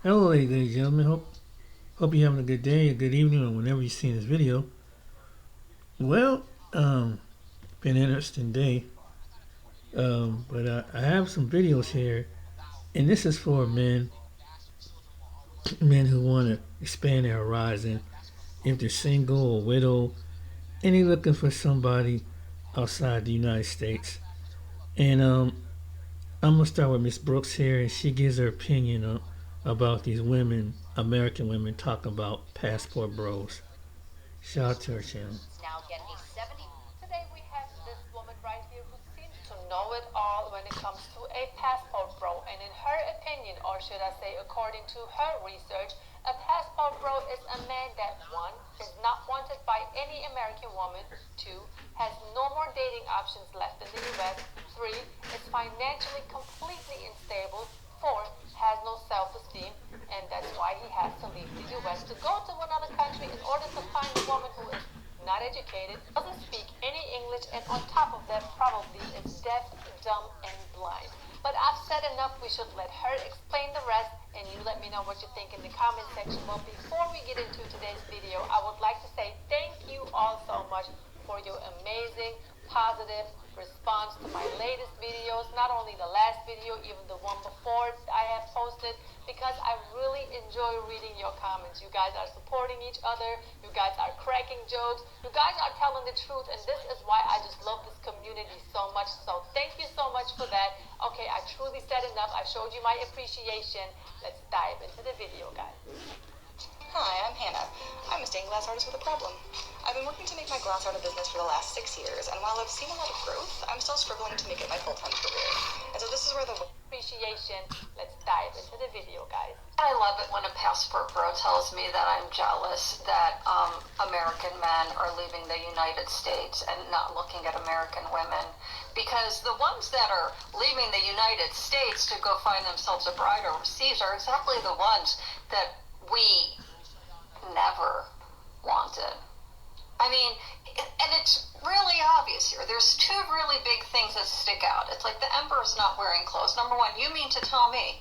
Hello, ladies and gentlemen. Hope you're having a good day, a good evening, or whenever you're seeing this video. Well, been an interesting day. But I have some videos here, and this is for men who want to expand their horizon. If they're single or widow, and they're looking for somebody outside the United States. And I'm gonna start with Miss Brooks here, and she gives her opinion about these women, American women, talking about passport bros. Shout out to her channel. Now get a 70. Today we have this woman right here who seems to know it all when it comes to a passport bro. And in her opinion, or should I say according to her research, a passport bro is a man that 1. Is not wanted by any American woman, 2. Has no more dating options left in the US, 3. Is financially completely unstable, 4. Has no self-esteem, and that's why he has to leave the US to go to another country in order to find a woman who is not educated, doesn't speak any English, and on top of that probably is deaf, dumb, and blind. But I've said enough. We should let her explain the rest, and you let me know what you think in the comment section. But before we get into today's video, I would like to say thank you all so much for your amazing, positive response to my latest videos, not only the last video, even the one before I have posted, because I really enjoy reading your comments. You guys are supporting each other, you guys are cracking jokes, you guys are telling the truth, and this is why I just love this community so much. So thank you so much for that. Okay, I truly said enough. I showed you my appreciation. Let's dive into the video, guys. Hi, I'm Hannah. I'm a stained glass artist with a problem. I've been working to make my glass art a business for the last 6 years, and while I've seen a lot of growth, I'm still struggling to make it my full-time career. And so this is where the appreciation. Let's dive into the video, guys. I love it when a passport bro tells me that I'm jealous that American men are leaving the United States and not looking at American women. Because the ones that are leaving the United States to go find themselves a bride overseas are exactly the ones that we never wanted. I mean, and it's really obvious here. There's 2 really big things that stick out. It's like the emperor's not wearing clothes. Number 1, you mean to tell me,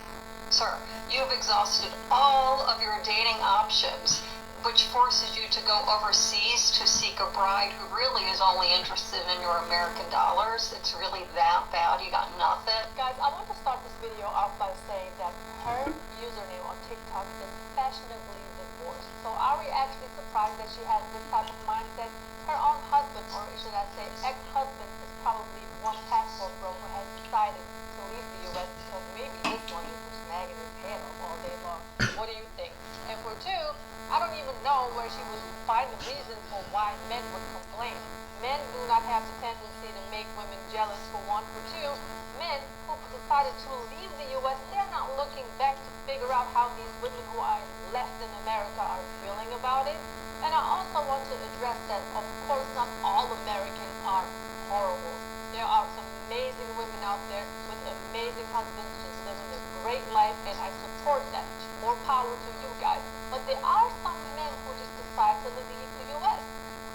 sir, you've exhausted all of your dating options, which forces you to go overseas to seek a bride who really is only interested in your American dollars? It's really that bad? You got nothing? Guys, I want to start this video off by saying that her username on TikTok is fashionably divorced. So are we actually surprised that she has this type of mindset? Her own husband, or should I say ex-husband, is probably one passport bro who has decided to leave the US because maybe this one is just snagging his head up all day long. What do you think? And for 2, I don't even know where she would find the reason for why men would complain. Men do not have the tendency to make women jealous, for 1. For 2, men who decided to leave the US, they're not looking back to figure out how these women who are left in America are feeling about it. And I also want to address that, of course, not all Americans are horrible. There are some amazing women out there with amazing husbands just living a great life, and I support that. More power to you guys. But there are some men who just decide to leave the US.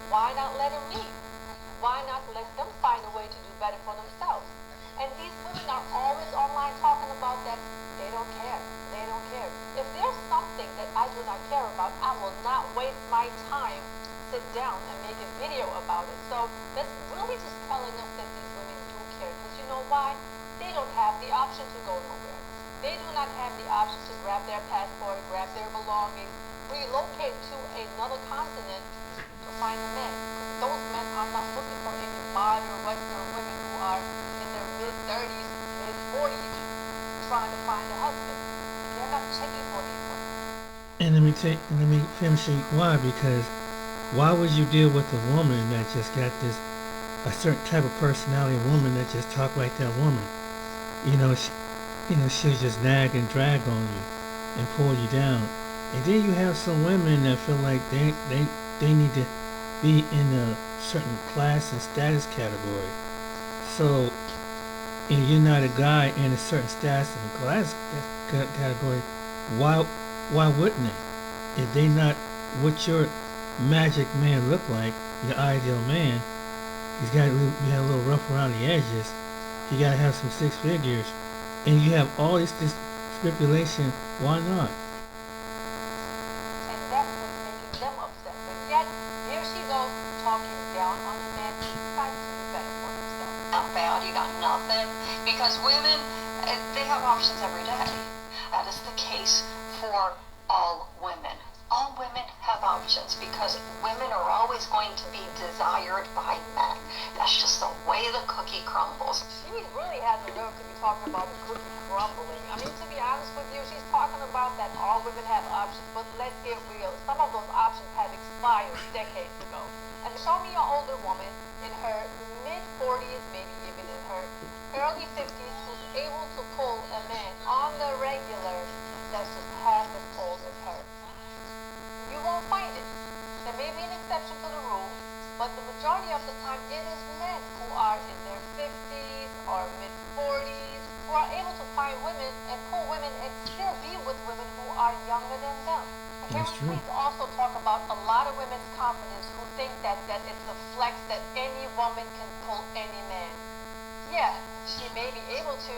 Why not let them leave? Why not let them find a way to do better for themselves? And these women are always online talking about that they don't care. They don't care. If there's something that I do not care about, I will not waste my time, sit down and make a video about it. So that's really just telling us that these women do care. Because you know why? They don't have the option to go nowhere. They do not have the option to grab their passport, grab their belongings, relocate to another continent to find a man. Because those men are not looking for any modern Western women who are in their mid-30s, mid-40s, trying to find a husband. They're not checking for these women. And let me finish it. Why? Because why would you deal with a woman that just got this a certain type of personality, a woman that just talk like that woman? She'll just nag and drag on you and pull you down. And then you have some women that feel like they need to be in a certain class and status category. So if you're not a guy in a certain status and class category, why wouldn't they? If they not what your magic man look like, your ideal man, he's got to be a little rough around the edges. He got to have some 6 figures. And you have all this stipulation, why not? options every day. That is the case for all women. All women have options because women are always going to be desired by men. That's just the way the cookie crumbles. She really has the nerve to be talking about the cookie crumbling. I mean, to be honest with you, she's talking about that all women have options, but let's get real. Some of those options have expired decades ago. And show me an older woman in her mid-40s, maybe even in her early 50s, who's able to pull a man on the regular that's just half as old as her. You won't find it. There may be an exception to the rule, but the majority of the time it is men who are in their 50s or mid-40s who are able to find women and pull women and still be with women who are younger than them. And can That's we true. please also talk about a lot of women's confidence who think that it's a flex that any woman can pull any man. Yeah, she may be able to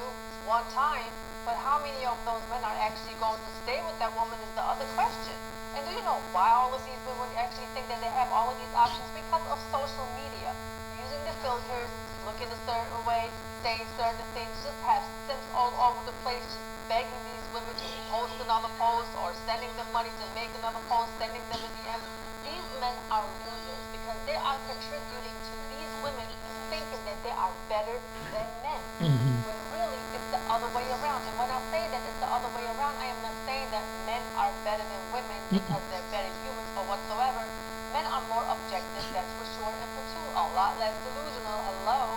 one time, but how many of those men are actually going to stay with that woman is the other question. And do you know why all of these women actually think that they have all of these options? Because of social media. Using the filters, looking a certain way, saying certain things, just have simps all over the place, just begging these women to post another post or sending them money to make another post, sending them a DM. These men are losers because they are contributing to these women thinking that they are better than men. When really it's the other way around. And when I say that it's the other way around, I am not saying that men are better than women because they're better humans or whatsoever. Men are more objective, that's for sure, and for two, a lot less delusional. Hello?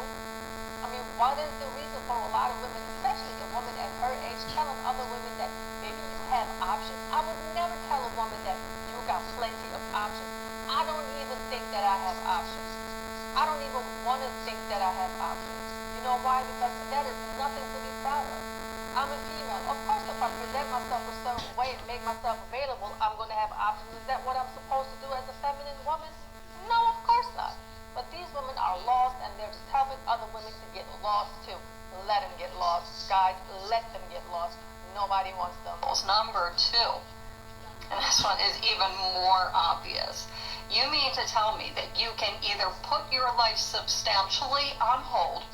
I mean, what is the reason for a lot of women, especially a woman at her age, telling other women that maybe you have options? I would never tell a woman that you got plenty of options. I don't even think that I have options. I don't even want to think that I have options. You know why? Because that is nothing to be proud of. I'm a female. Of course, if I present myself a certain way and make myself available, I'm going to have options. Is that what I'm supposed to do as a feminine woman? No, of course not. But these women are lost, and they're just helping other women to get lost too. Let them get lost, guys. Let them get lost. Nobody wants them. Number two, and this one is even more obvious. You mean to tell me that you can either put your life substantially on hold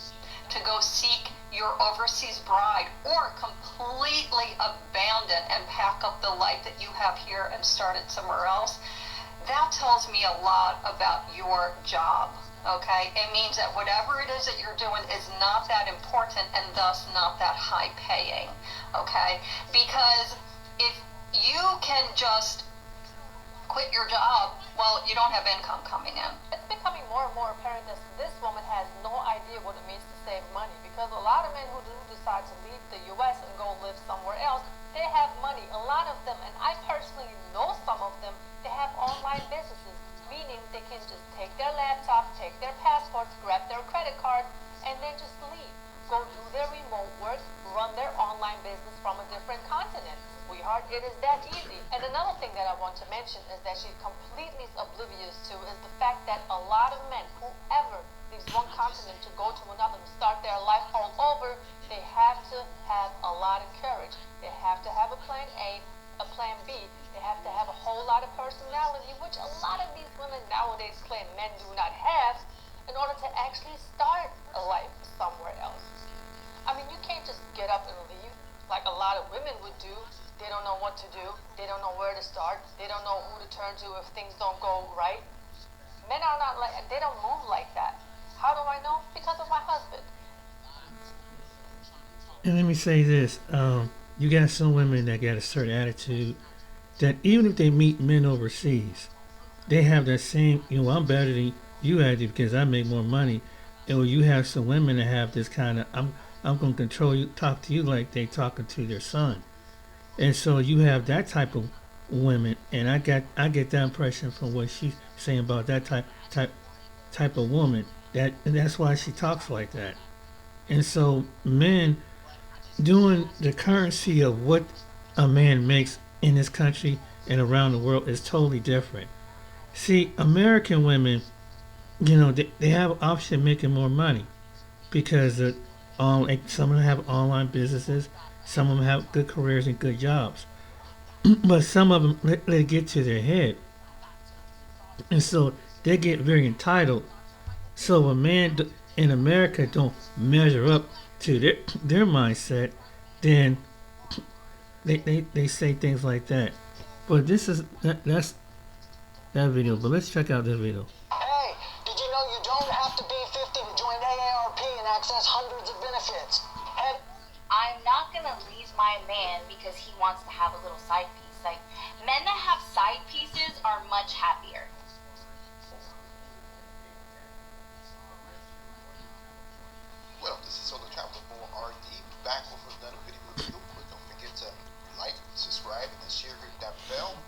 to go seek your overseas bride or completely abandon and pack up the life that you have here and start it somewhere else? That tells me a lot about your job, okay? It means that whatever it is that you're doing is not that important and thus not that high paying, okay? Because if you can just quit your job, well, you don't have income coming in. It's becoming more and more apparent that this woman has no idea what it means to save money, because a lot of men who do decide to leave the U.S. and go live somewhere else, they have money. A lot of them, and I personally know some of them, they have online businesses, meaning they can just take their laptop, take their passports, grab their credit card, and then just leave. Go do their remote work, run their online business from a different continent. Sweetheart, it is that easy. And another thing that I want to mention is that she's completely oblivious to is the fact that a lot of men, whoever leaves one continent to go to another and start their life all over, they have to have a lot of courage. They have to have a plan A, a plan B. They have to have a whole lot of personality, which a lot of these women nowadays claim men do not have, in order to actually start a life somewhere else. I mean, you can't just get up and leave like a lot of women would do. They don't know what to do. They don't know where to start. They don't know who to turn to if things don't go right. Men are not like, they don't move like that. How do I know? Because of my husband. And let me say this, you got some women that got a certain attitude that even if they meet men overseas, they have that same, I'm better than you at it because I make more money. Or you have some women that have this kind of, I'm going to control you, talk to you like they talking to their son. And so you have that type of women, and I get that impression from what she's saying about that type of woman. That's why she talks like that. And so men doing the currency of what a man makes in this country and around the world is totally different. See, American women, they have an option of making more money because some of them have online businesses, some of them have good careers and good jobs, but some of them let it get to their head, and so they get very entitled. So a man in America don't measure up to their mindset, then they say things like that. But that's that video. But let's check out this video. Hey, did you know you don't have to be 50 to join AARP and access hundreds of benefits? And I'm not gonna leave my man because he wants to have a little side piece. Like, men that have side pieces are much happier. Well, this is Solar Traveler for RD, back with another video review. But don't forget to like, subscribe, and share, hit that bell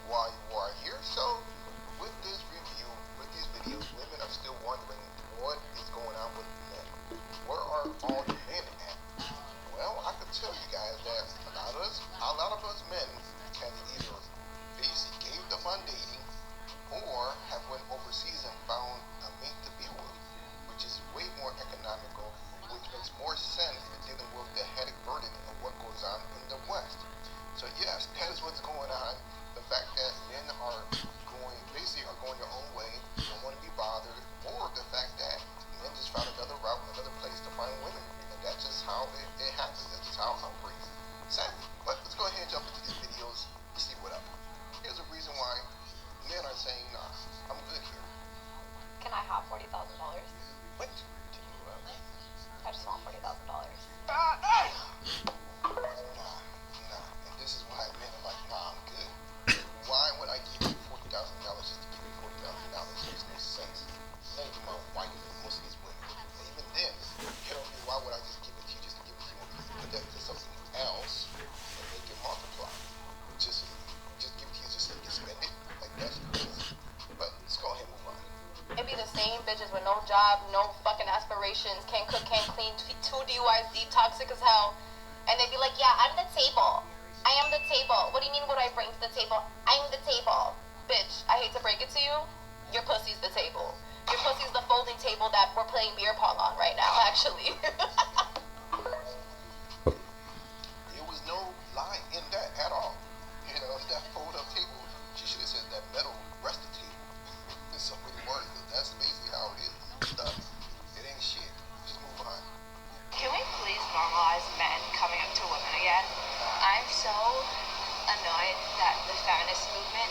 while you are here. So, with this review, with these videos, women are still wondering what is going on with men. Where are all the men at? Well, I can tell you guys that a lot of us men have either basically gave up on dating or have went overseas and found a mate to be with, which is way more economical, which makes more sense than dealing with the headache burden of what goes on in the West. So yes, that is what's going on. The fact that men are going their own way, don't want to be bothered, or the fact that men just found another route, another place to find women. And that's just how it happens. That's just how it operates. Sadly. But let's go ahead and jump into these videos and see what up. Here's a reason why men are saying, nah, I'm good here. Can I have $40,000? What? I just want $40,000. Nah. And this is why men are like, nah, I'm good. Why would I give you $40,000 just to give you $40,000? Makes no sense. None of my wife and most of these women. And even then, you know, why would I just give it to you just to give it to you? Put that to something else and make it multiply. Just give it to you just so you can spend it. Like, that's crazy. But let's go ahead and move on. It be the same bitches with no job, no fucking aspirations, can't cook, can't clean, 2 DUIs deep, toxic as hell. And they be like, yeah, I'm the table. I am the table. What do you mean what I bring to the table? I'm the table. Bitch, I hate to break it to you. Your pussy's the table. Your pussy's the folding table that we're playing beer pong on right now, actually. There was no lie in that at all. You know, that fold-up table, she should have said that metal rested table. In so many words, that's basically how it is. Stuff. It ain't shit. Just move on. Can we please normalize men coming up to women again? I'm so annoyed that the feminist movement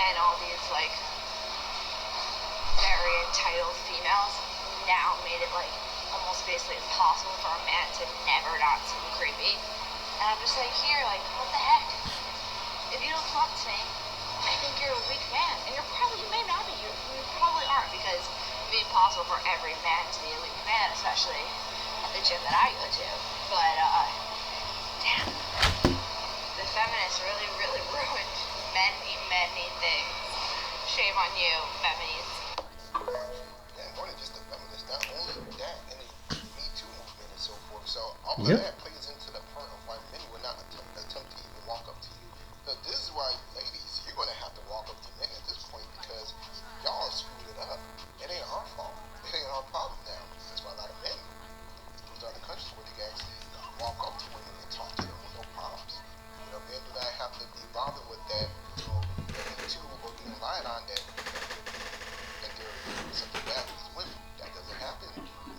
and all these, like, very entitled females now made it, like, almost basically impossible for a man to never not seem creepy. And I'm just like, here, like, what the heck? If you don't talk to me, I think you're a weak man. And you may not be. You probably aren't, because it'd be impossible for every man to be a weak man, especially at the gym that I go to. But, damn. The feminists really, really ruined men need things. Shame on you, feminists. Yeah, more than just the feminists, not only that, and the Me Too movement and so forth. So all of Yep. that plays into the part of why men will not attempt to even walk up to you. So this is why, ladies, you're going to have to walk up to men at this point because y'all screwed it up. It ain't our fault. It ain't our problem now. That's why a lot of men, those are the countries where they can actually walk up to women and talk to them with no problems. You know, men do not have to be bothered with that, you know, Me Too or being lied on that they're doing something bad with these women. That doesn't happen.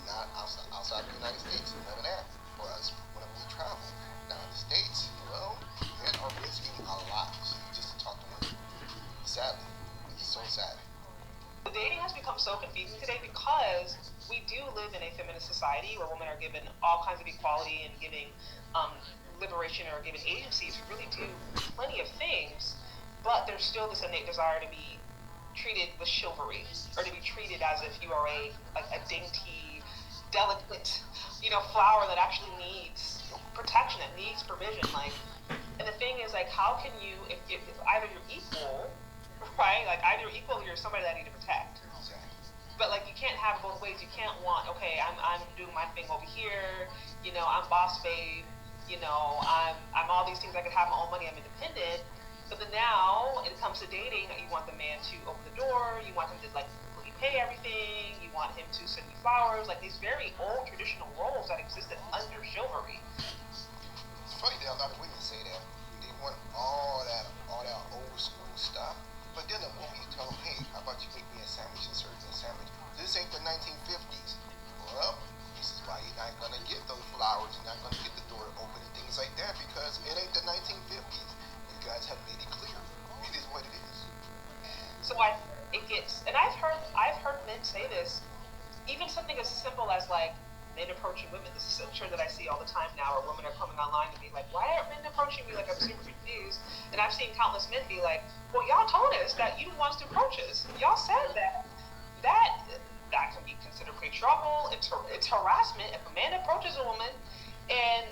Not outside the United States. None of that for us whenever we travel. Now in the States, well, men are risking a lot just to talk to women. Sadly. It's so sad. The dating has become so confusing today because we do live in a feminist society where women are given all kinds of equality and giving liberation or given agency to really do plenty of things, but there's still this innate desire to be treated with chivalry or to be treated as if you are a dainty, delicate, flower that actually needs protection, that needs provision. And the thing is, how can you, if either you're equal, right? Either you're equal or you're somebody that I need to protect. But you can't have it both ways. You can't want, okay, I'm doing my thing over here, I'm boss babe, I'm all these things, I can have my own money, I'm independent. But then now, when it comes to dating, you want the man to open the door, you want him to completely pay everything, you want him to send you flowers, these very old traditional roles that existed under chivalry. It's funny that a lot of women say that they want all that old school stuff, but then the moment you tell them, hey, how about you make me a sandwich and serve me a sandwich? This ain't the 1950s. Well, this is why you're not gonna get those flowers, you're not gonna get the door open and things have made it clear. It is what it is. So I've heard men say this, even something as simple as like men approaching women. This is I'm sure that I see all the time now, where women are coming online and be like, "Why aren't men approaching me?" Like I'm super confused, and I've seen countless men be like, "Well, y'all told us that you didn't want us to approach us. Y'all said that." That can be considered patriarchal. It's harassment if a man approaches a woman and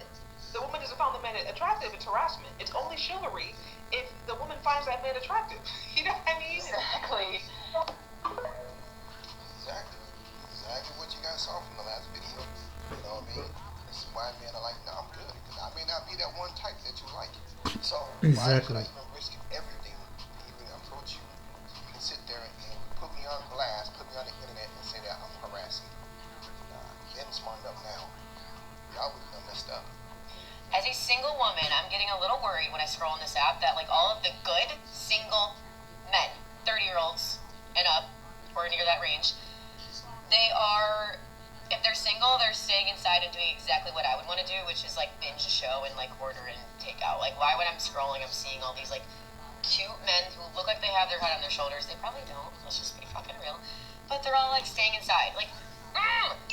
the woman doesn't find the man attractive. It's harassment. It's only chivalry if the woman finds that man attractive. You know what I mean? Exactly. Exactly what you guys saw from the last video. You know what I mean? This is why men are like, no, I'm good. Because I may not be that one type that you like. So why should I even risk everything to even approach you? You can sit there and put me on blast, put me on the internet and say that I'm harassing. Men smartened up now. Y'all would have messed up. As a single woman, I'm getting a little worried when I scroll on this app that like all of the good single men, 30-year-olds and up, or near that range, they are, if they're single, they're staying inside and doing exactly what I would want to do, which is like binge a show and like order and take out. Like why when I'm scrolling, I'm seeing all these like cute men who look like they have their head on their shoulders. They probably don't. Let's just be fucking real. But they're all like staying inside. Like,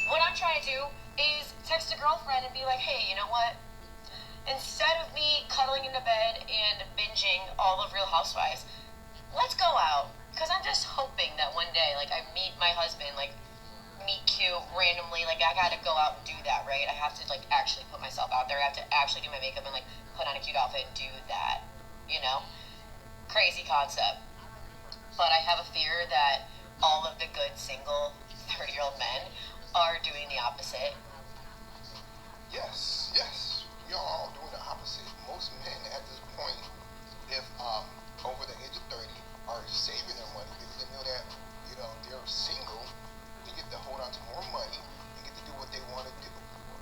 what I'm trying to do is text a girlfriend and be like, hey, you know what? Instead of me cuddling into bed and binging all of Real Housewives, let's go out. Because I'm just hoping that one day, like, I meet my husband, like, meet cute randomly. Like, I gotta go out and do that, right? I have to, like, actually put myself out there. I have to actually do my makeup and, like, put on a cute outfit and do that, you know? Crazy concept. But I have a fear that all of the good, single, 30-year-old men are doing the opposite. Yes. You're all doing the opposite. Most men at this point, if over the age of 30, are saving their money because they know that, you know, they're single, they get to hold on to more money, they get to do what they want to do.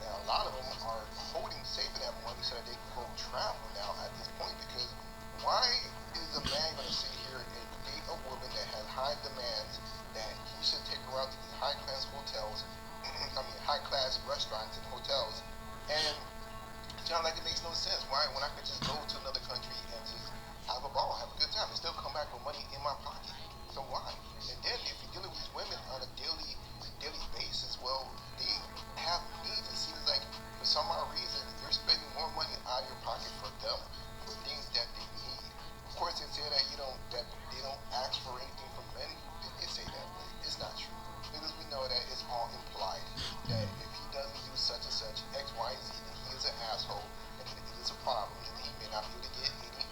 Now, a lot of them are saving that money so that they can go travel now at this point, because why is a man going to sit here and date a woman that has high demands, that he should take her out to these high-class hotels, high-class restaurants and hotels, and it's not like it makes no sense. Why, when I could just go to another country and just have a ball, have a good time, and still come back with money in my pocket? So why? And then if you're dealing with these women on a daily basis, well, they have needs. It seems like for some odd reason you're spending more money out of your pocket for them, for things that they need. Of course, they say that that they don't ask for anything from men. They say that, but it's not true, because we know that it's all implied. That if he doesn't do such and such X, Y, Z, then he is an asshole, and it is a problem, and he may not be able to get any,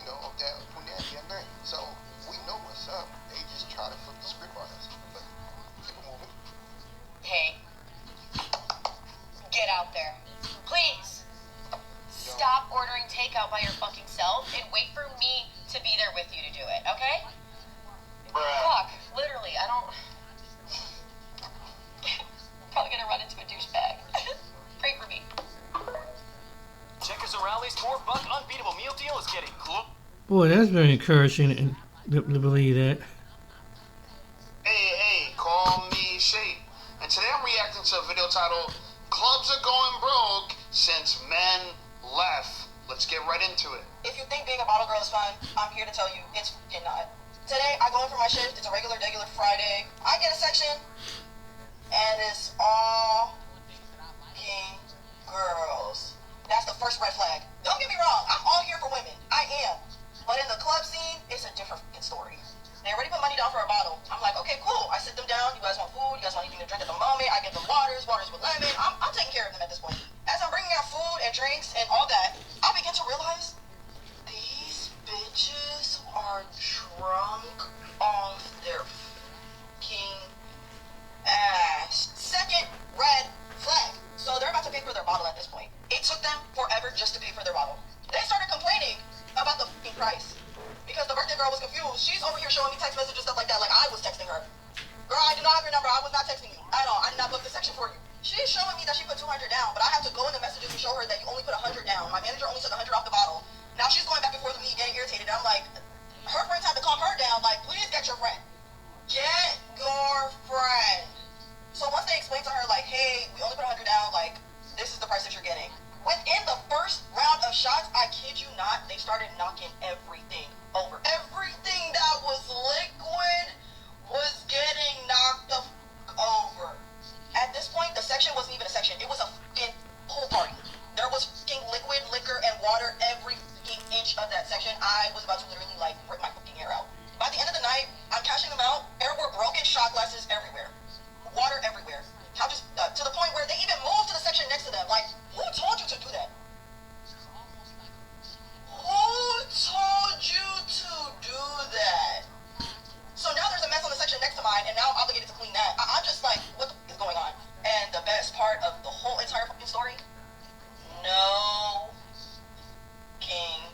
of that punani at night. So we know what's up. They just try to flip the script on us. But keep it moving. Hey, get out there. Please. Stop ordering takeout by your fucking self and wait for me to be there with you to do it, okay? Bruh. Fuck, literally, I don't... Probably gonna run into a douchebag. Pray for me. Checkers and Rally's 4-buck unbeatable meal deal is getting cool. Boy, that's very encouraging and to believe that. Hey, call me Shay. And today I'm reacting to a video titled, Clubs Are Going Broke Since Men Left. Let's get right into it. If you think being a bottle girl is fun, I'm here to tell you it's f***ing not. Today, I go in for my shift. It's a regular Friday. I get a section, and it's all f***ing girls. That's the first red flag. Don't get me wrong, I'm all here for women. I am. But in the club scene, it's a different f***ing story. They already put money down for a bottle. I'm like, okay, cool. I sit them down. You guys want food? You guys want anything to drink at the moment? I get them waters with lemon. I'm taking care of them at this point. As I'm bringing out food and drinks and all that, I begin to realize these bitches are drunk off their f***ing ass. Second red flag. So they're about to pay for their bottle at this point. It took them forever just to pay for their bottle. They started complaining about the f***ing price. Because the birthday girl was confused. She's over here showing me text messages, stuff like that, like I was texting her. Girl, I do not have your number. I was not texting you at all. I did not book the section for you. She's showing me that she put 200 down, but I have to go in the messages and show her that you only put 100 down. My manager only took 100 off the bottle. Now she's going back and forth with me, getting irritated. I'm like, her friends had to calm her down. Like, please get your friend. Get your friend. So once they explained to her, like, hey, we only put 100 down, like, this is the price that you're getting. Within the first round of shots, I kid you not, they started knocking everything over. Everything that was liquid was getting knocked the over. At this point, the section wasn't even a section. It was a fucking pool party. There was fucking liquid, liquor, and water every fucking inch of that section. I was about to literally, like, rip my fucking hair out. By the end of the night, I'm cashing them out. There were broken shot glasses everywhere. Water everywhere. How just, to the point where they even moved to the section next to them. Like, who told you to do that? Who told you to do that? So now there's a mess on the section next to mine, and now I'm obligated to clean that. I'm just like, what the f*** is going on? And the best part of the whole entire fucking story, no king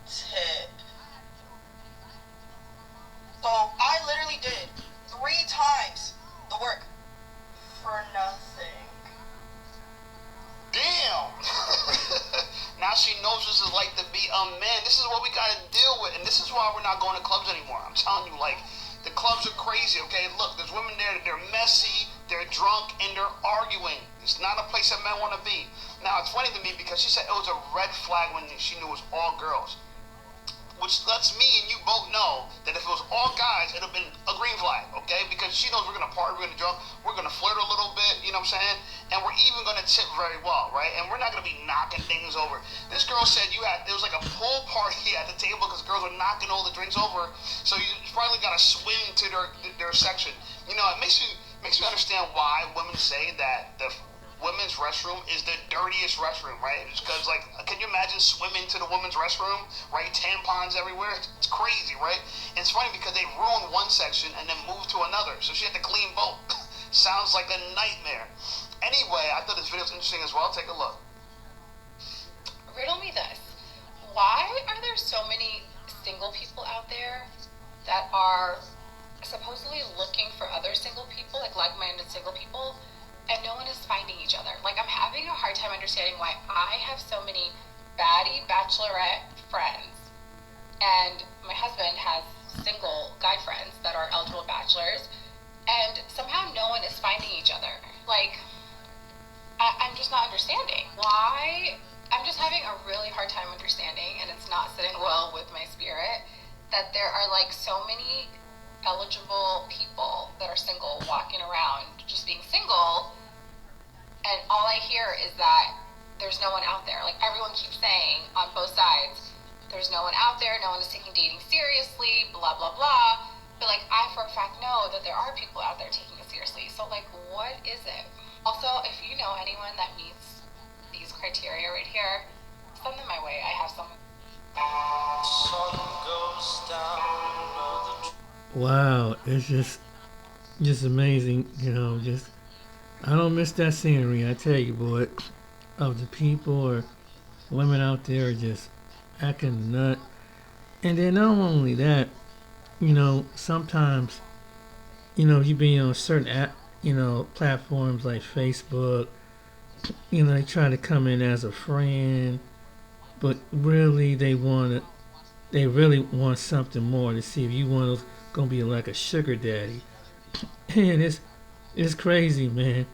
tip. So I literally did 3 times the work for nothing. Damn! Now she knows this is like to be a man. This is what we gotta deal with, and this is why we're not going to clubs anymore. I'm telling you, like, the clubs are crazy, okay? Look, there's women there, they're messy, they're drunk, and they're arguing. It's not a place that men want to be. Now, it's funny to me because she said it was a red flag when she knew it was all girls. Which lets me and you both know that if it was all guys, it would have been a green flag, okay? Because she knows we're going to party, we're going to drunk, we're going to flirt a little bit, you know what I'm saying? And we're even going to tip very well, right? And we're not going to be knocking things over. This girl said it was like a pool party at the table because girls were knocking all the drinks over. So you probably got to swim to their section. You know, it makes you understand why women say that the women's restroom is the dirtiest restroom, right? It's because, like, can you imagine swimming to the women's restroom, right? Tampons everywhere. It's crazy, right? And it's funny because they ruined one section and then moved to another, so she had to clean both. Sounds like a nightmare. Anyway, I thought this video was interesting as well. Take a look. Riddle me this. Why are there so many single people out there that are supposedly looking for other single people, like-minded single people, and no one is finding each other? Like, I'm having a hard time understanding why I have so many baddie bachelorette friends, and my husband has single guy friends that are eligible bachelors, and somehow no one is finding each other. Like, I'm just not understanding why. I'm just having a really hard time understanding, and it's not sitting well with my spirit, that there are, like, so many eligible people that are single walking around just being single, and all I hear is that there's no one out there. Like, everyone keeps saying on both sides, there's no one out there, no one is taking dating seriously, blah blah blah, but, like, I for a fact know that there are people out there taking it seriously. So, like, what is it? Also, if you know anyone that meets these criteria right here, send them my way. I have some. Wow, it's just amazing, you know, I don't miss that scenery, I tell you, boy, of the people or women out there just acting nut. And then not only that, you know, sometimes, you know, you be on certain platforms like Facebook, you know, they try to come in as a friend, but really they really want something more to see if you want to gonna be like a sugar daddy. And it's crazy, man.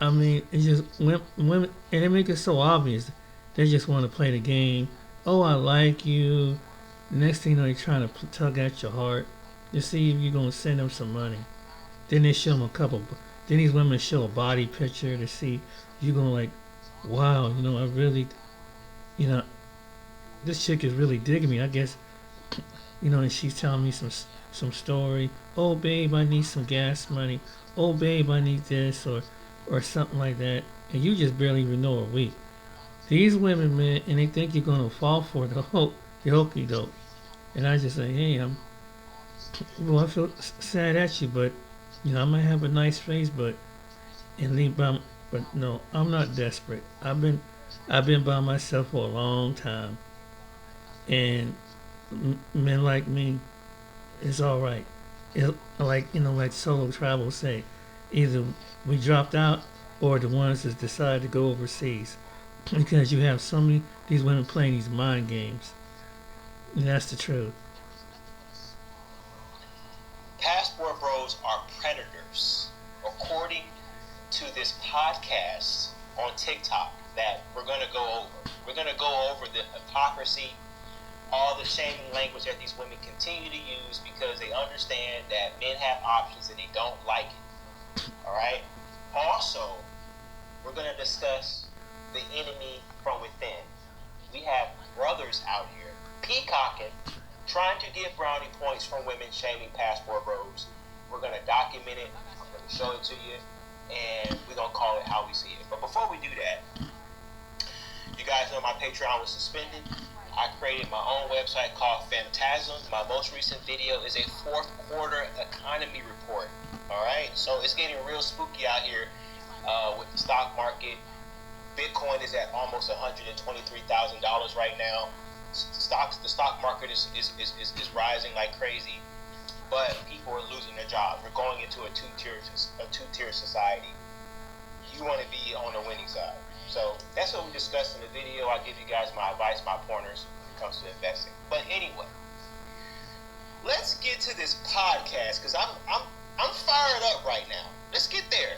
I mean, it's just women, and they make it so obvious. They just want to play the game. Oh, I like you. Next thing you know, they're trying to tug at your heart to see if you're gonna send them some money. Then they show them a couple. Then these women show a body picture to see if you're gonna, like, wow, you know, I really, you know, this chick is really digging me. I guess, you know, and she's telling me some story. Oh, babe, I need some gas money. Oh, babe, I need this or something like that. And you just barely even know a week. These women, man, and they think you're gonna fall for the hokey doke. And I just say, hey, I feel sad at you, but, you know, I might have a nice face, but no, I'm not desperate. I've been by myself for a long time, and men like me, it's all right. It, like, you know, like Solo Travel say, either we dropped out or the ones that decide to go overseas, because you have so many these women playing these mind games, and that's the truth. Passport bros are predators, according to this podcast on TikTok that we're going to go over. We're going to go over the hypocrisy, all the shaming language that these women continue to use because they understand that men have options and they don't like it. All right? Also, we're going to discuss the enemy from within. We have brothers out here peacocking, trying to get brownie points from women shaming passport bros. We're going to document it. I'm going to show it to you. And we're going to call it how we see it. But before we do that, you guys know my Patreon was suspended. I created my own website called Phantasm. My most recent video is a fourth quarter economy report. All right, so it's getting real spooky out here with the stock market. Bitcoin is at almost $123,000 right now. The stock market is rising like crazy, but people are losing their jobs. We're going into a two-tier society. You want to be on the winning side. So that's what we discussed in the video. I give you guys my advice, my pointers when it comes to investing. But anyway, let's get to this podcast because I'm fired up right now. Let's get there.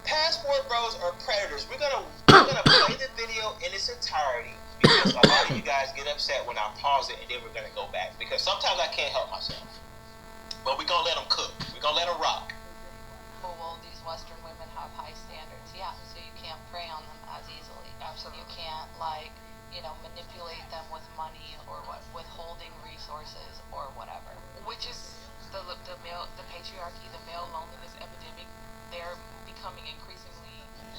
Passport bros are predators. We're gonna play the video in its entirety because a lot of you guys get upset when I pause it and then we're gonna go back because sometimes I can't help myself. But we're gonna let them cook. We're gonna let them rock. Oh, well, these Western women have high standards. Yeah, so you can't prey on them as easily. Absolutely. You can't, manipulate them with money or withholding resources or whatever. Which is the patriarchy, the male loneliness epidemic. They're becoming increasingly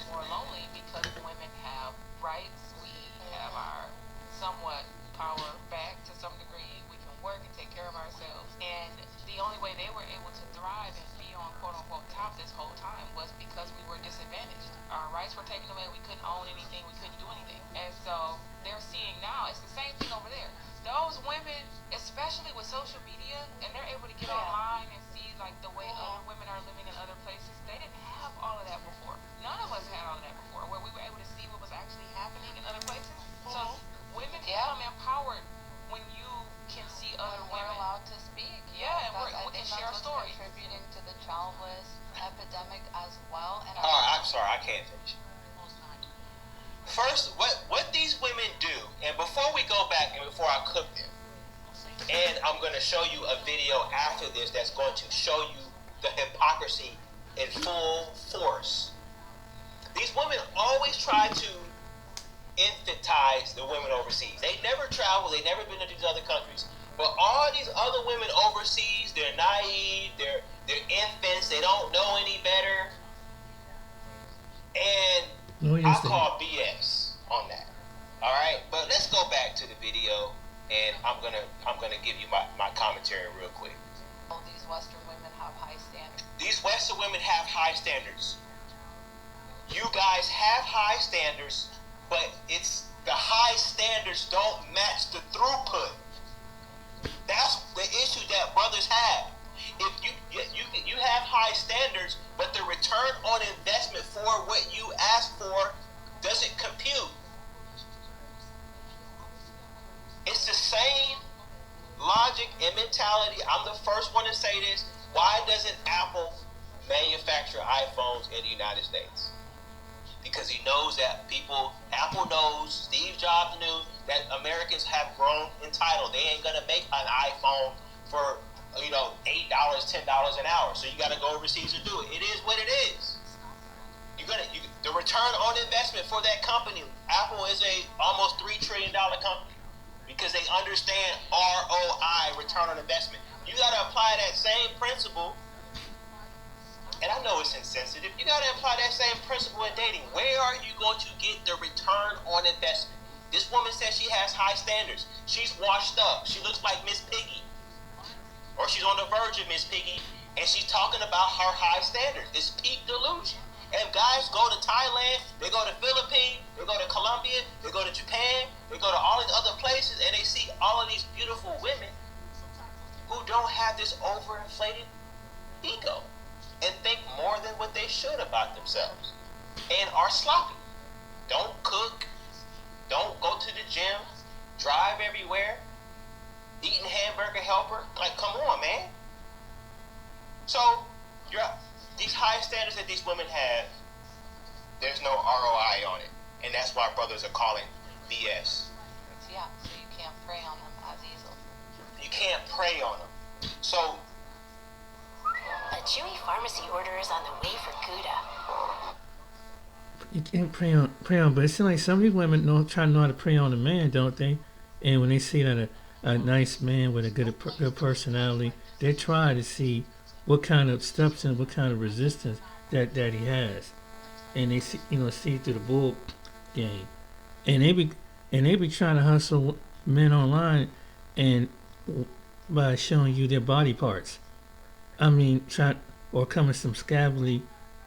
more lonely because women have rights. We have our somewhat power back to some degree. We can work and take care of ourselves. And the only way they were able to thrive and be on quote-unquote top this whole time was because we were disadvantaged. Our rights were taken away. We couldn't own anything. We couldn't do anything. And so they're seeing now, it's the same thing over there. Those women, especially with social media, and they're able to get online and see the way other women are living in other places. They didn't have all of that before. None of us had all of that before, where we were able to see what was actually happening in other places. So women become empowered when you can see other women. We're allowed to speak. Yeah, and we can share a story. Contributing to the childless epidemic as well. And I'm sorry, I can't finish. First, what these women do, and before we go back and before I cook them, and I'm going to show you a video after this that's going to show you the hypocrisy in full force. These women always try to infantilize the women overseas. They never travel, they never been to these other countries. But all these other women overseas, they're naive, they're infants, they don't know any better. And I call BS on that. All right, but let's go back to the video, and I'm gonna give you my commentary real quick. These Western women have high standards. These Western women have high standards. You guys have high standards, but it's the high standards don't match the throughput. That's the issue that brothers have. If you have high standards, but the return on investment for what you ask for doesn't compute. It's the same logic and mentality. I'm the first one to say this. Why doesn't Apple manufacture iPhones in the United States? Because he knows that Apple knows, Steve Jobs knew that Americans have grown entitled. They ain't gonna make an iPhone for $8, $10 an hour. So you gotta go overseas to do it. It is what it is. The return on investment for that company, Apple is a almost $3 trillion company because they understand ROI, return on investment. You gotta apply that same principle. And I know it's insensitive. You gotta apply that same principle in dating. Where are you going to get the return on investment? This woman says she has high standards. She's washed up. She looks like Miss Piggy. Or she's on the verge of Miss Piggy. And she's talking about her high standards. It's peak delusion. And guys go to Thailand, they go to Philippines, they go to Colombia, they go to Japan, they go to all these other places, and they see all of these beautiful women who don't have this overinflated ego and think more than what they should about themselves and are sloppy. Don't cook, don't go to the gym, drive everywhere, eating hamburger helper. Like, come on, man. So, these high standards that these women have, there's no ROI on it. and that's why brothers are calling BS. Yeah, so you can't prey on them as easily. You can't prey on them. So A Chewy pharmacy order is on the way for Gouda. You can't prey on, but it seems like some of these women try to know how to prey on a man, don't they? And when they see that a nice man with a good personality, they try to see what kind of substance, what kind of resistance that he has, and they see through the bull game, and they be trying to hustle men online, and by showing you their body parts. I mean, or coming some scabby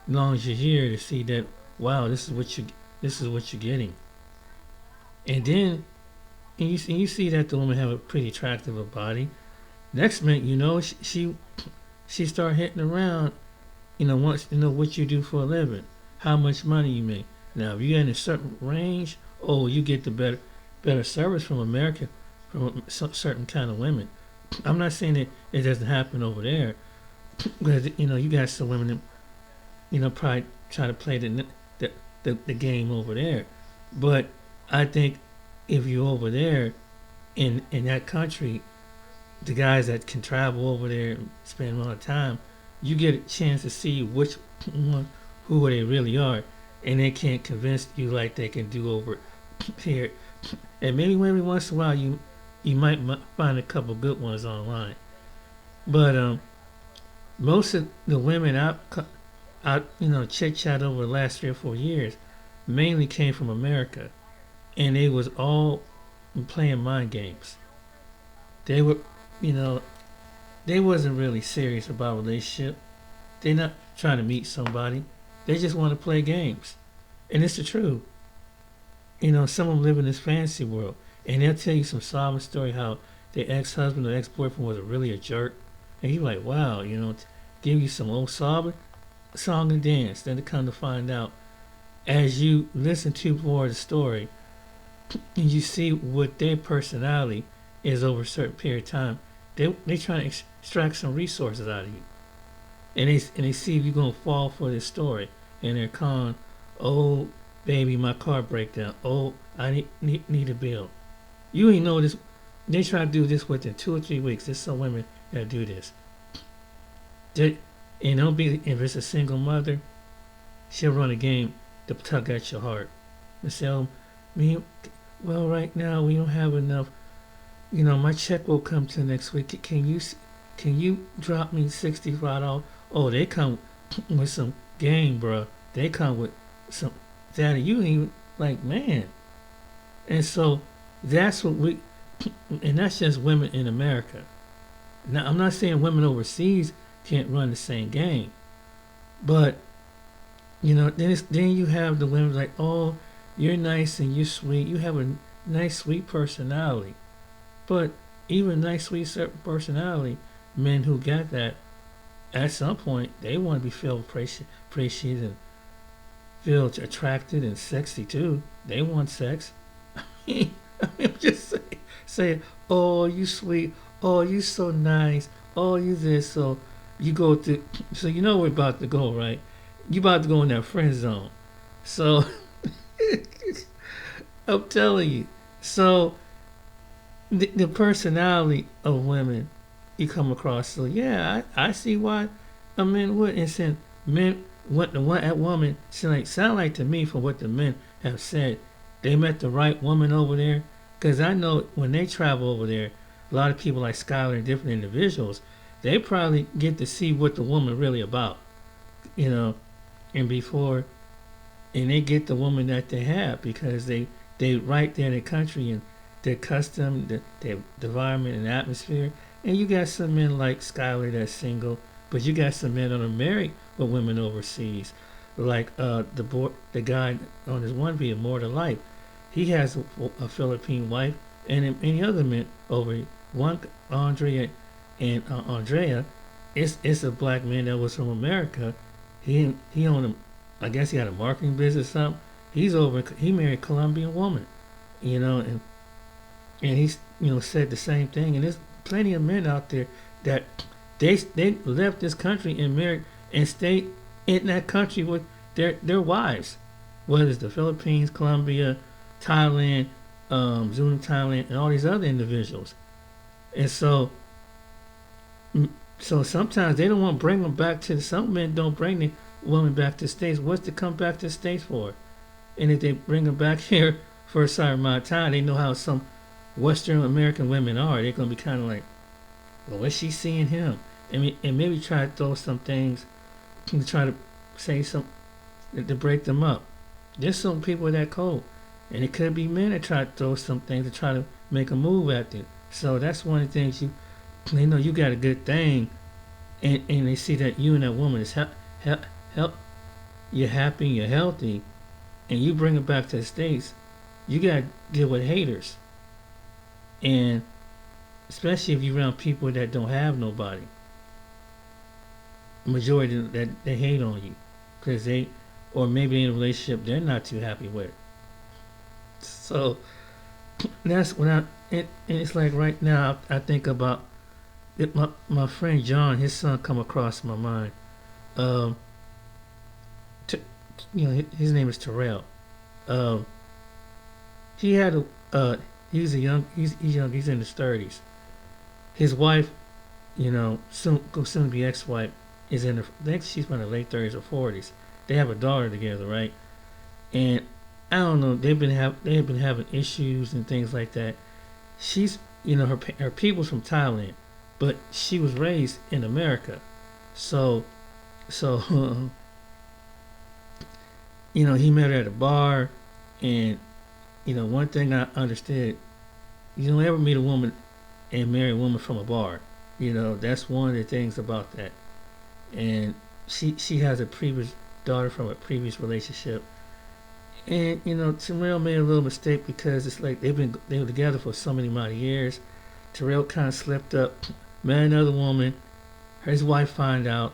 lingerie to see that, wow, this is what you're getting, and then you see that the woman have a pretty attractive body. Next minute, you know, she start hitting around, wants to know what you do for a living, how much money you make. Now, if you're in a certain range, you get the better service from America, from certain kind of women. I'm not saying that it doesn't happen over there, because you got some women that probably try to play the game over there. But I think if you're over there in that country, the guys that can travel over there and spend a lot of time, you get a chance to see which one, who they really are, and they can't convince you like they can do over here. And maybe every once in a while you might find a couple good ones online, but most of the women I chit chat over the last 3 or 4 years mainly came from America, and they was all playing mind games. They were, they wasn't really serious about a relationship. They're not trying to meet somebody. They just want to play games. And it's the truth. Some of them live in this fantasy world, and they'll tell you some sob story how their ex-husband or ex-boyfriend was really a jerk. And you're like, wow, give you some old sobbing, song and dance. Then to come to find out, as you listen to more of the story, and you see what their personality is over a certain period of time, they try to extract some resources out of you, and they see if you're gonna fall for this story, and they're calling, oh baby, my car breakdown, oh I need a bill. You ain't know this. They try to do this within 2 or 3 weeks. There's some women that do this. And don't be, if it's a single mother, she'll run a game to tug at your heart and say, well, right now we don't have enough. My check will come to next week. Can you drop me $65? Oh, they come with some game, bro. They come with some that you ain't even like, man. And so that's what and that's just women in America. Now, I'm not saying women overseas can't run the same game, but then you have the women like, oh, you're nice and you're sweet. You have a nice, sweet personality. But even nice, sweet personality, men who got that, at some point, they want to be felt appreciated and feel attracted and sexy too. They want sex. I'm just saying, oh, you sweet. Oh, you so nice. Oh, you this. So you go to, so we're about to go, right? You about to go in that friend zone. So I'm telling you. So the personality of women you come across. So yeah, I see why a man would. And since men, that woman sound like to me from what the men have said, they met the right woman over there. Because I know when they travel over there, a lot of people like Skylar and different individuals, they probably get to see what the woman really about, and they get the woman that they have because they right there in the country and their custom, their environment and atmosphere. And you got some men like Skylar that's single, but you got some men that are married with women overseas, like the guy on his one video, More to Life. He has a Philippine wife, and any other men over one, Andrea and Andrea, it's a black man that was from America. He owned I guess he had a marketing business or something. He married a Colombian woman, and he's said the same thing. And there's plenty of men out there that they left this country and married and stayed in that country with their wives. whether it's the Philippines, Colombia, Thailand, Zulu Thailand, and all these other individuals. And so sometimes they don't want to bring them back to some men don't bring the woman back to the States. What's to come back to the States for? And if they bring them back here for a certain amount of time, they know how some Western American women are. They're going to be kind of like, well, what's she seeing him? And maybe try to throw some things to try to say some to break them up. There's some people that cold. And it could be men that try to throw some things to try to make a move at it. So that's one of the things they know you got a good thing, and they see that you and that woman is you're happy, you're healthy, and you bring it back to the States, you got to deal with haters. And especially if you're around people that don't have nobody. Majority that they hate on you. Because or maybe in a relationship they're not too happy with. So that's when and it's like right now I think about it, my friend John, his son come across my mind. His name is Terrell. He had he's young, he's in his 30s. His wife, soon to be ex-wife, is in I think she's in her late 30s or 40s. They have a daughter together, right? And I don't know, they've been having issues and things like that. She's, her people's from Thailand, but she was raised in America. So he met her at a bar, and one thing I understood, you don't ever meet a woman and marry a woman from a bar. That's one of the things about that. And she has a previous daughter from a previous relationship. And Terrell made a little mistake because it's like they were together for so many amount of years. Terrell kind of slipped up, met another woman. His wife found out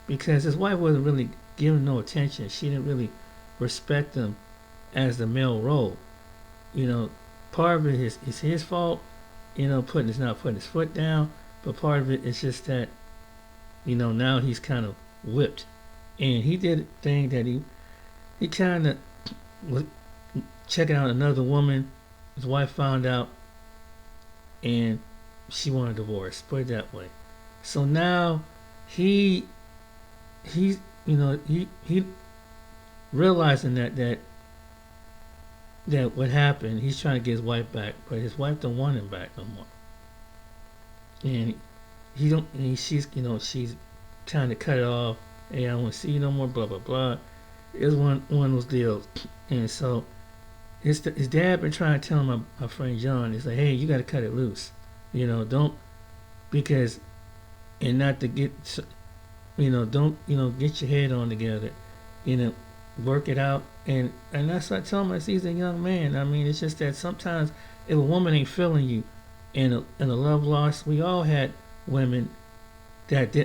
because his wife wasn't really giving no attention. She didn't really respect him as the male role. Part of it is his fault. Not putting his foot down, but part of it is just that now he's kind of whipped, and he did a thing that he kind of was checking out another woman. His wife found out, and she wanted a divorce. Put it that way. So now he realizing that what happened, he's trying to get his wife back, but his wife don't want him back no more. And she's trying to cut it off. Hey, I don't want to see you no more, blah blah blah. It was one of those deals. And so his dad been trying to tell my friend John, he's like, hey, you got to cut it loose. Don't, because, and not to get, don't, get your head on together, work it out. And that's what I tell him, he's a young man. I mean, it's just that sometimes if a woman ain't feeling you in a love loss, we all had women that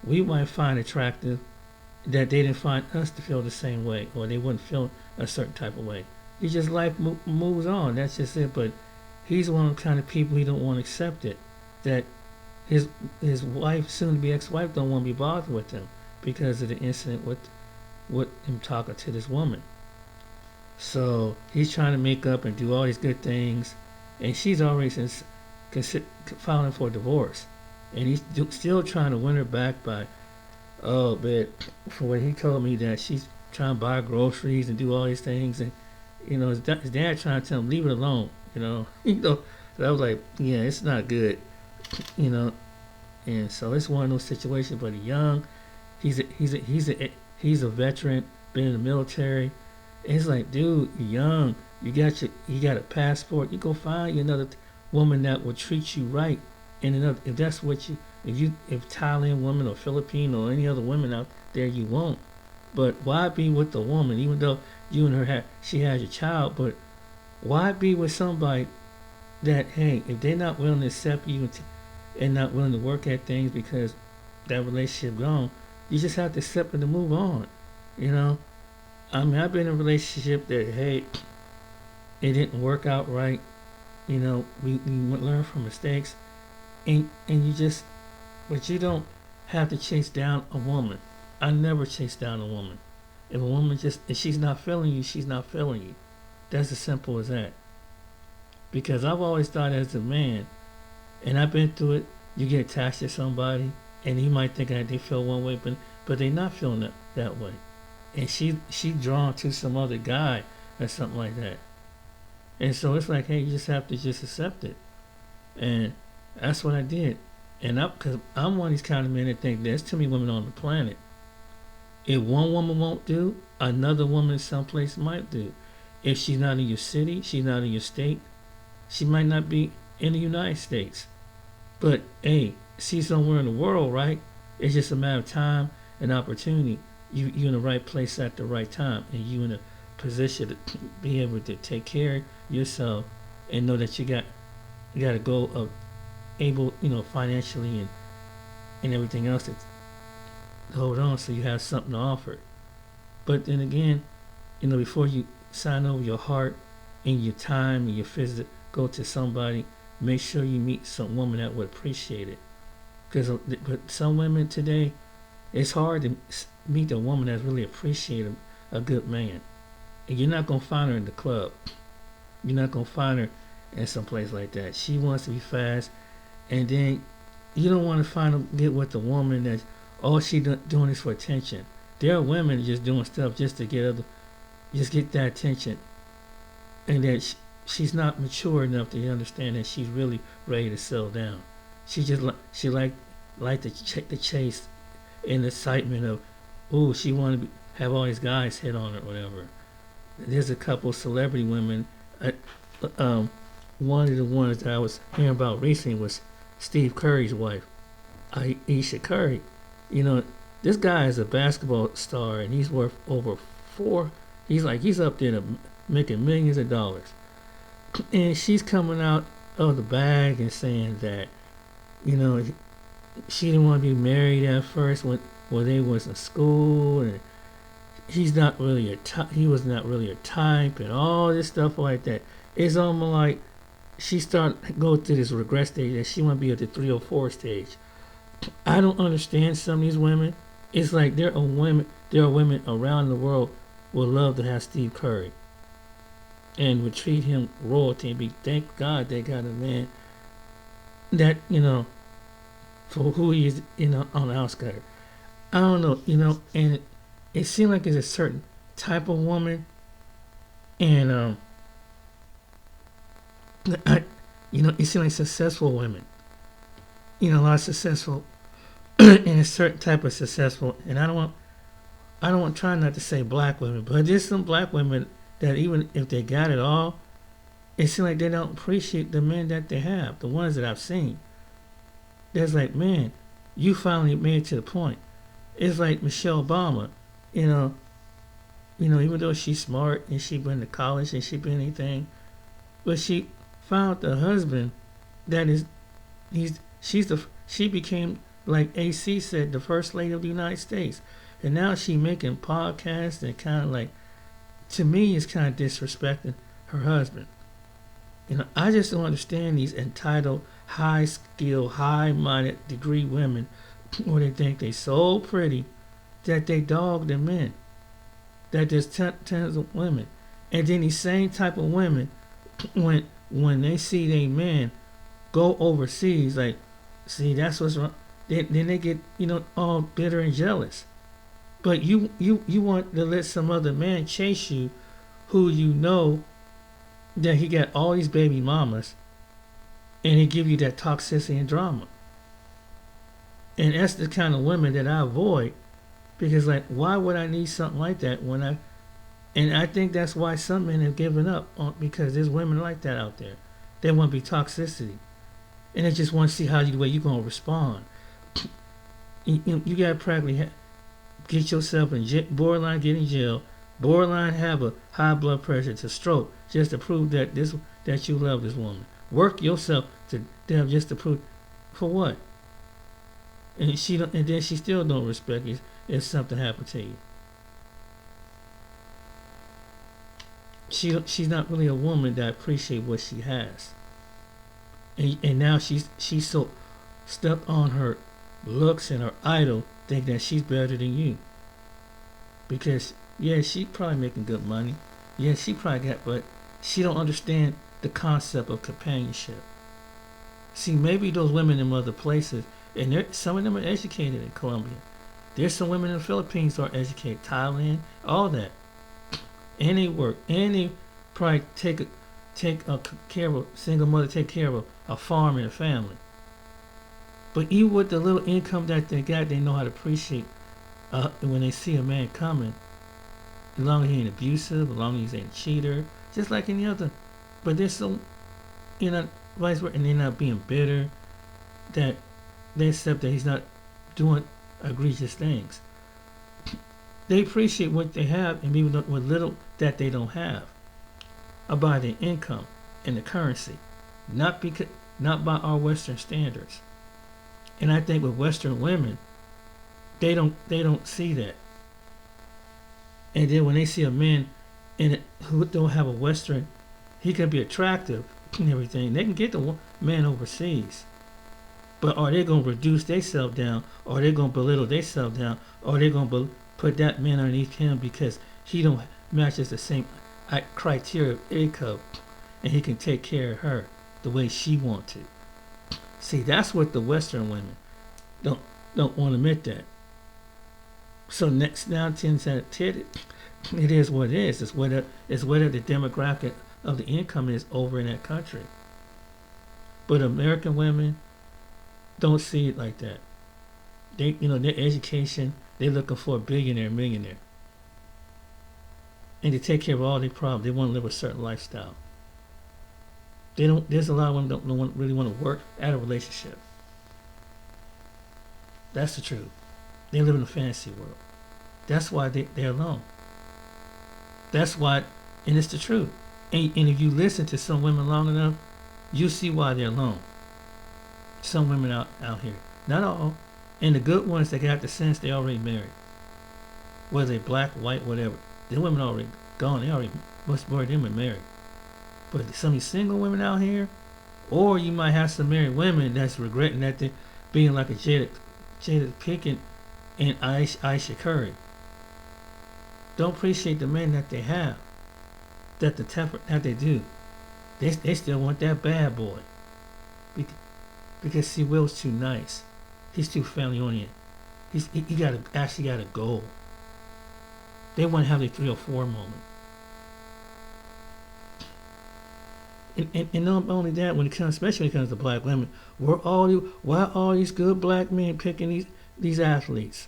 we might find attractive, that they didn't find us to feel the same way, or they wouldn't feel a certain type of way. It's just life moves on. That's just it. But he's one of the kind of people he don't want to accept it. That his wife, soon to be ex-wife, don't want to be bothered with him because of the incident with him talking to this woman. So he's trying to make up and do all these good things, and she's already filing for a divorce, and he's still trying to win her back by, but for what he told me, that she's trying to buy groceries and do all these things, and his dad trying to tell him leave it alone. So I was like, yeah, it's not good, and so it's one of those situations. But he's young, he's a veteran, been in the military. And it's like, dude, you're young, you got a passport, you go find you another woman that will treat you right. And if that's what if Thailand woman or Philippine or any other women out there, you won't. But why be with the woman, even though you and her she has your child? But why be with somebody that, hey, if they're not willing to accept you and not willing to work at things because that relationship gone, you just have to accept it and move on. I mean, I've been in a relationship that, hey, it didn't work out right. We learn from mistakes, and but you don't have to chase down a woman. I never chase down a woman. If a woman if she's not feeling you, she's not feeling you. That's as simple as that. Because I've always thought as a man, and I've been through it, you get attached to somebody, and you might think that they feel one way, but they're not feeling that way. And she drawn to some other guy or something like that. And so it's like, hey, you just have to just accept it. And that's what I did. And because I'm one of these kind of men that think there's too many women on the planet. If one woman won't do, another woman someplace might do. If she's not in your city, she's not in your state, she might not be in the United States. But, hey, she's somewhere in the world, right? It's just a matter of time and opportunity. You're in the right place at the right time, and you in a position to be able to take care of yourself and know that you got a goal of able, financially and everything else to hold on, so you have something to offer. But then again, before you sign over your heart and your time and your physical go to somebody, make sure you meet some woman that would appreciate it. But some women today, it's hard to meet a woman that's really appreciating a good man. And you're not going to find her in the club. You're not going to find her in some place like that. She wants to be fast. And then you don't want to get with a woman that's all she doing is for attention. There are women just doing stuff just to get that attention. And that she's not mature enough to understand that she's really ready to settle down. She like the chase and the excitement of, she want to have all these guys hit on her or whatever. There's a couple celebrity women. One of the ones that I was hearing about recently was Steve Curry's wife, Ayesha Curry. This guy is a basketball star, and he's worth over he's up there making millions of dollars. And she's coming out of the bag and saying that, she didn't want to be married at first when they was in school, and he was not really a type, and all this stuff like that. It's almost like she started to go through this regret stage that she want to be at the 3 or 4 stage. I don't understand some of these women. It's like there are women around the world would love to have Steve Curry and would treat him royalty and thank God they got a man that, for who he is, on the outskirts. I don't know, and it seems like it's a certain type of woman, and it seems like successful women, a lot of successful, and a certain type of successful, and I don't want try not to say black women, but there's some black women that even if they got it all, it seems like they don't appreciate the men that they have, the ones that I've seen. There's like, man, you finally made it to the point. It's like Michelle Obama, even though she's smart and she been to college and she been anything, but she found a husband that she became, like AC said, the first lady of the United States. And now she making podcasts and kind of like, to me, it's kind of disrespecting her husband. I just don't understand these entitled, high-skilled, high-minded degree women where they think they so pretty that they dog the men. That there's tons of women. And then these same type of women, when they see their men go overseas, like, see, that's what's wrong. Then they get, all bitter and jealous. But you want to let some other man chase you who that he got all these baby mamas, and he give you that toxicity and drama. And that's the kind of women that I avoid, because like, why would I need something like that and I think that's why some men have given up because there's women like that out there. They want to be toxicity, and they just want to see the way you're going to respond. You got to practically get yourself in borderline get in jail, borderline have a high blood pressure to stroke, just to prove that you love this woman. Work yourself to death just to prove, for what? And then she still don't respect you if something happened to you. She's not really a woman that appreciates what she has. And now she's so stuck on her looks and her idol, think that she's better than you. Because Yeah, she probably making good money. Yeah, she probably got, but she don't understand the concept of companionship. See, maybe those women in other places, and some of them are educated in Colombia. There's some women in the Philippines who are educated, Thailand, all that. And they work, and they probably take care of a single mother, take care of a farm and a family. But even with the little income that they got, they know how to appreciate when they see a man coming. As long as he ain't abusive, as long as he ain't a cheater, just like any other. But there's some, vice versa, and they're not being bitter. That they accept that he's not doing egregious things. They appreciate what they have, and even what little that they don't have, about their income and the currency, not by our Western standards. And I think with Western women, they don't see that. And then when they see a man who don't have a Western, he can be attractive and everything. They can get the man overseas. But are they going to reduce themselves down? Or are they going to belittle themselves down? Or are they going to put that man underneath him because he don't matches the same criteria of income, and he can take care of her the way she wants to? See, that's what the Western women don't want to admit that. So next 9 10 it is what it is. It's whether the demographic of the income is over in that country. But American women don't see it like that. They, their education, they're looking for a billionaire, millionaire. And to take care of all their problems, they want to live a certain lifestyle. There's a lot of women don't really want to work at a relationship. That's the truth. They live in a fantasy world. That's why they're alone. That's why, and it's the truth. And if you listen to some women long enough, you see why they're alone. Some women out here, not all, and the good ones that got the sense, they already married. Whether they're black, white, whatever, the women already gone. They already most of them are married. But some of these single women out here, or you might have some married women that's regretting that they're being like a Jada Pinkett and Aisha Curry. Don't appreciate the men that they have, that the temper that they do. They still want that bad boy. Because see, Will's too nice. He's too family oriented. He actually got a goal. They want to have their 3 or 4 moment. And not only that, especially when it comes to black women, why all these good black men picking these athletes?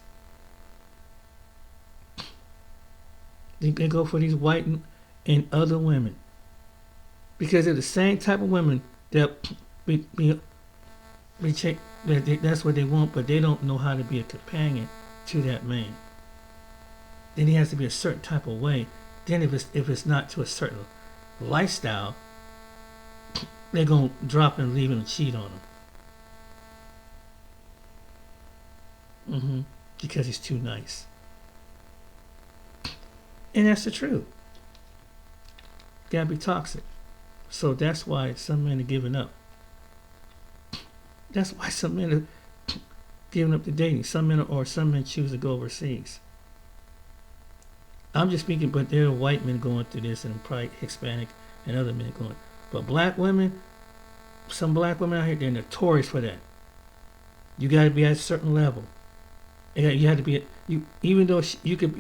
They go for these white and other women because they're the same type of women that that's what they want, but they don't know how to be a companion to that man. Then he has to be a certain type of way. Then if it's not to a certain lifestyle, they're gonna drop and leave him and cheat on him. Because he's too nice. And that's the truth. Gotta be toxic. So that's why some men are giving up. That's why some men are giving up the dating. Some men choose to go overseas. I'm just speaking, but there are white men going through this, and probably Hispanic and other men going. But black women, some black women out here, they're notorious for that. You got to be at a certain level. You have to be. Even though she could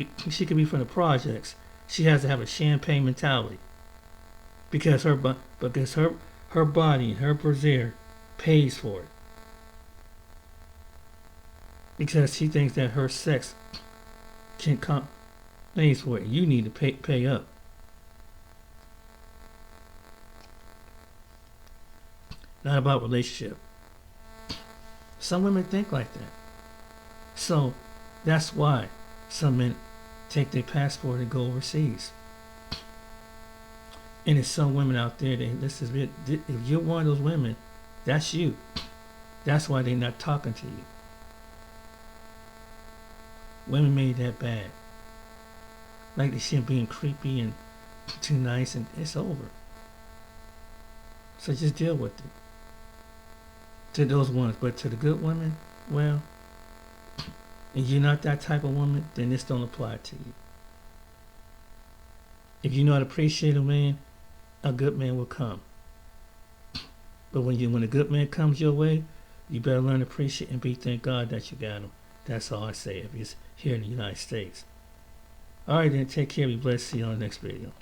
be from the projects, she has to have a champagne mentality. Because her body and her brassiere pays for it. Because she thinks that her sex can pays for it. You need to pay up. Not about relationship. Some women think like that. So that's why some men take their passport and go overseas. And there's some women out there that if you're one of those women, that's you. That's why they're not talking to you. Women made that bad. Like they shouldn't being creepy and too nice, and it's over. So just deal with it. To those ones, but to the good women, well, if you're not that type of woman, then this don't apply to you. If you know how to appreciate a man, a good man will come. But when a good man comes your way, you better learn to appreciate and thank God that you got him. That's all I say if he's here in the United States. Alright then, take care, be blessed, see you on the next video.